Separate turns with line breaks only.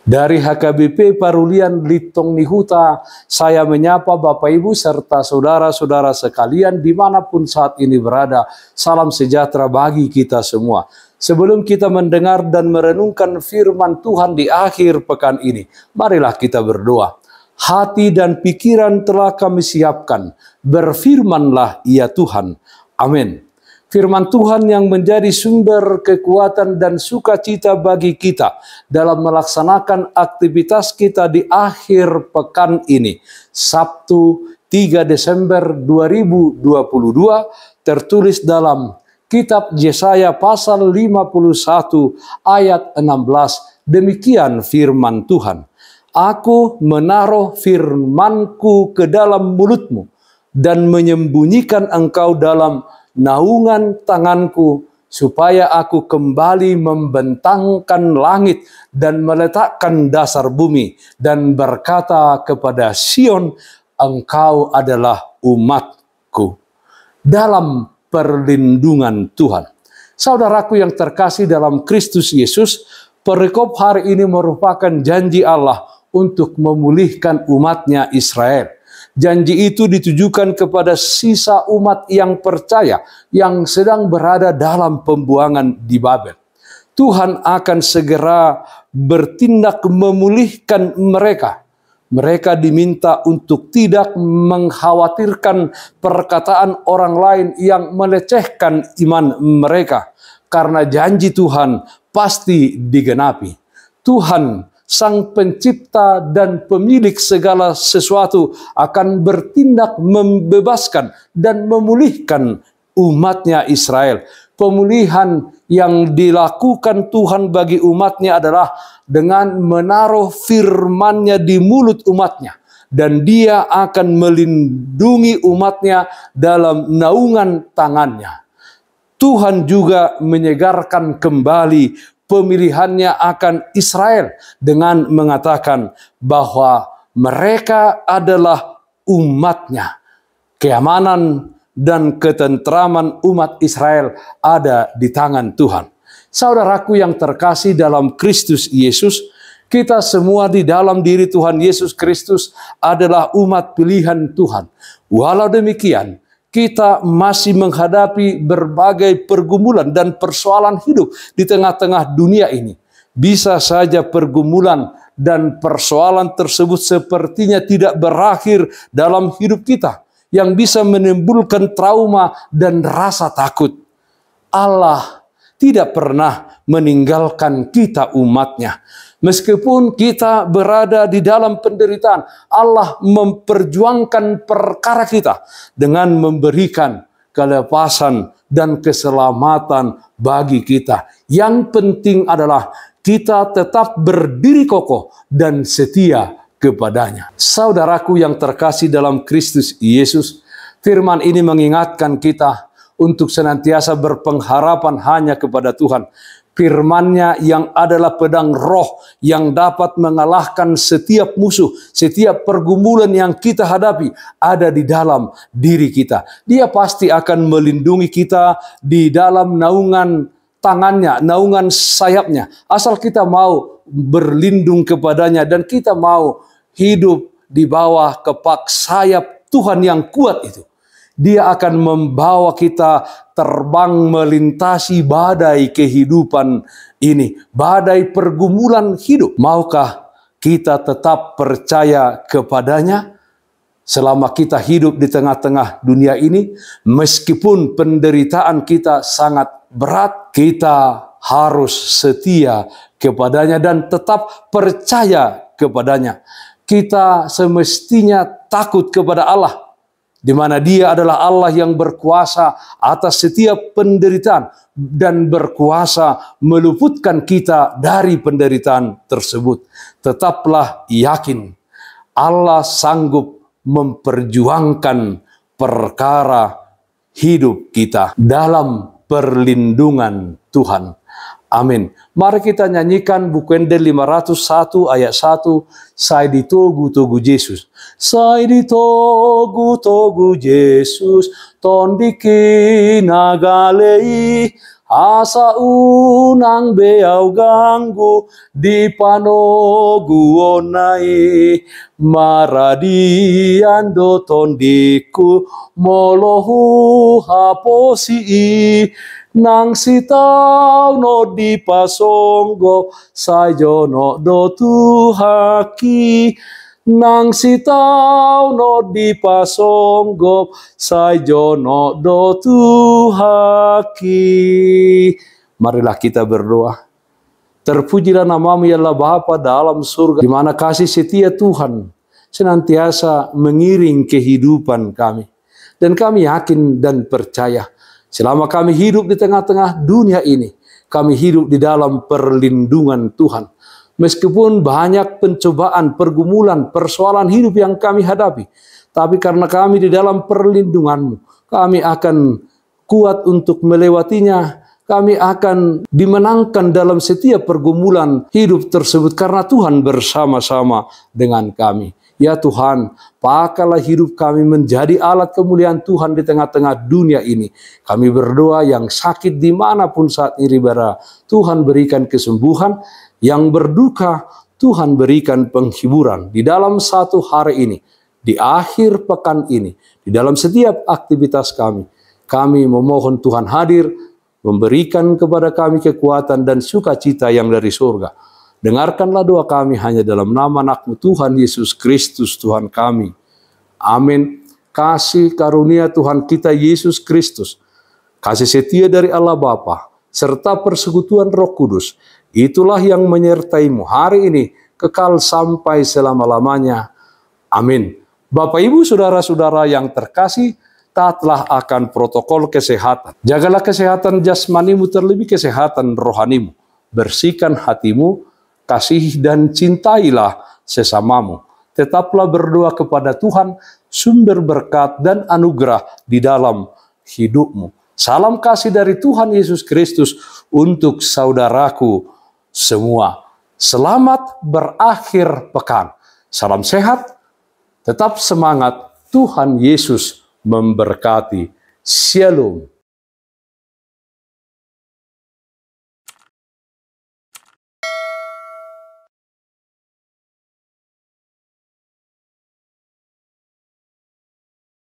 Dari HKBP Parulian Litong Nihuta, saya menyapa Bapak Ibu serta saudara-saudara sekalian dimanapun saat ini berada. Salam sejahtera bagi kita semua. Sebelum kita mendengar dan merenungkan firman Tuhan di akhir pekan ini, marilah kita berdoa. Hati dan pikiran telah kami siapkan, berfirmanlah ya Tuhan. Amin. Firman Tuhan yang menjadi sumber kekuatan dan sukacita bagi kita dalam melaksanakan aktivitas kita di akhir pekan ini. Sabtu 3 Desember 2022 tertulis dalam Kitab Yesaya pasal 51 ayat 16. Demikian firman Tuhan. Aku menaruh firmanku ke dalam mulutmu dan menyembunyikan engkau dalam naungan tanganku, supaya aku kembali membentangkan langit dan meletakkan dasar bumi, dan berkata kepada Sion, engkau adalah umatku. Dalam perlindungan Tuhan. Saudaraku yang terkasih dalam Kristus Yesus, perikop hari ini merupakan janji Allah untuk memulihkan umatnya Israel. Janji itu ditujukan kepada sisa umat yang percaya yang sedang berada dalam pembuangan di Babel. Tuhan akan segera bertindak memulihkan mereka. Mereka diminta untuk tidak mengkhawatirkan perkataan orang lain yang melecehkan iman mereka, karena janji Tuhan pasti digenapi. Tuhan Sang Pencipta dan Pemilik segala sesuatu akan bertindak membebaskan dan memulihkan umatnya Israel. Pemulihan yang dilakukan Tuhan bagi umatnya adalah dengan menaruh firman-Nya di mulut umatnya. Dan Dia akan melindungi umatnya dalam naungan tangannya. Tuhan juga menyegarkan kembali pemilihannya akan Israel dengan mengatakan bahwa mereka adalah umatnya. Keamanan dan ketentraman umat Israel ada di tangan Tuhan. Saudaraku yang terkasih dalam Kristus Yesus, kita semua di dalam diri Tuhan Yesus Kristus adalah umat pilihan Tuhan. Walau demikian, kita masih menghadapi berbagai pergumulan dan persoalan hidup di tengah-tengah dunia ini. Bisa saja pergumulan dan persoalan tersebut sepertinya tidak berakhir dalam hidup kita, yang bisa menimbulkan trauma dan rasa takut. Allah tidak pernah meninggalkan kita umatnya. Meskipun kita berada di dalam penderitaan, Allah memperjuangkan perkara kita dengan memberikan kelepasan dan keselamatan bagi kita. Yang penting adalah kita tetap berdiri kokoh dan setia kepadanya. Saudaraku yang terkasih dalam Kristus Yesus, firman ini mengingatkan kita untuk senantiasa berpengharapan hanya kepada Tuhan. Firman-Nya yang adalah pedang roh yang dapat mengalahkan setiap musuh, setiap pergumulan yang kita hadapi ada di dalam diri kita. Dia pasti akan melindungi kita di dalam naungan tangannya, naungan sayapnya. Asal kita mau berlindung kepadanya dan kita mau hidup di bawah kepak sayap Tuhan yang kuat itu. Dia akan membawa kita terbang melintasi badai kehidupan ini. Badai pergumulan hidup. Maukah kita tetap percaya kepadanya selama kita hidup di tengah-tengah dunia ini? Meskipun penderitaan kita sangat berat, kita harus setia kepadanya dan tetap percaya kepadanya. Kita semestinya takut kepada Allah, di mana Dia adalah Allah yang berkuasa atas setiap penderitaan dan berkuasa meluputkan kita dari penderitaan tersebut. Tetaplah yakin Allah sanggup memperjuangkan perkara hidup kita dalam perlindungan Tuhan. Amin. Mari kita nyanyikan Bukende 501 ayat 1. Sai ditogu-togu Yesus. Sai ditogu-togu Yesus. Ton bikin agalei. asa unang beau ganggu di panogu onai maradian doton diku molohu haposi nang sitau no di pasonggo sajono do tuhaki nang sitau no di pasonggo sajono do tuhaki. Marilah kita berdoa. Terpujilah namamu ya Allah Bapa dalam surga, di mana kasih setia Tuhan senantiasa mengiring kehidupan kami. Dan kami yakin dan percaya selama kami hidup di tengah-tengah dunia ini, kami hidup di dalam perlindungan Tuhan. Meskipun banyak pencobaan, pergumulan, persoalan hidup yang kami hadapi, tapi karena kami di dalam perlindungan-Mu, kami akan kuat untuk melewatinya. Kami akan dimenangkan dalam setiap pergumulan hidup tersebut karena Tuhan bersama-sama dengan kami. Ya Tuhan, pakailah hidup kami menjadi alat kemuliaan Tuhan di tengah-tengah dunia ini. Kami berdoa yang sakit dimanapun saat ini berada, Tuhan berikan kesembuhan. Yang berduka, Tuhan berikan penghiburan. Di dalam satu hari ini, di akhir pekan ini, di dalam setiap aktivitas kami memohon Tuhan hadir, memberikan kepada kami kekuatan dan sukacita yang dari surga. Dengarkanlah doa kami hanya dalam nama anak-Mu Tuhan Yesus Kristus Tuhan kami. Amin. Kasih karunia Tuhan kita Yesus Kristus, kasih setia dari Allah Bapa, serta persekutuan Roh Kudus, itulah yang menyertai-Mu hari ini, kekal sampai selama-lamanya. Amin. Bapak, Ibu, Saudara-saudara yang terkasih, taatlah akan protokol kesehatan. Jagalah kesehatan jasmanimu terlebih kesehatan rohanimu. Bersihkan hatimu, kasih dan cintailah sesamamu. Tetaplah berdoa kepada Tuhan, sumber berkat dan anugerah di dalam hidupmu. Salam kasih dari Tuhan Yesus Kristus untuk saudaraku semua. Selamat berakhir pekan. Salam sehat, tetap semangat. Tuhan Yesus memberkati. Shalom.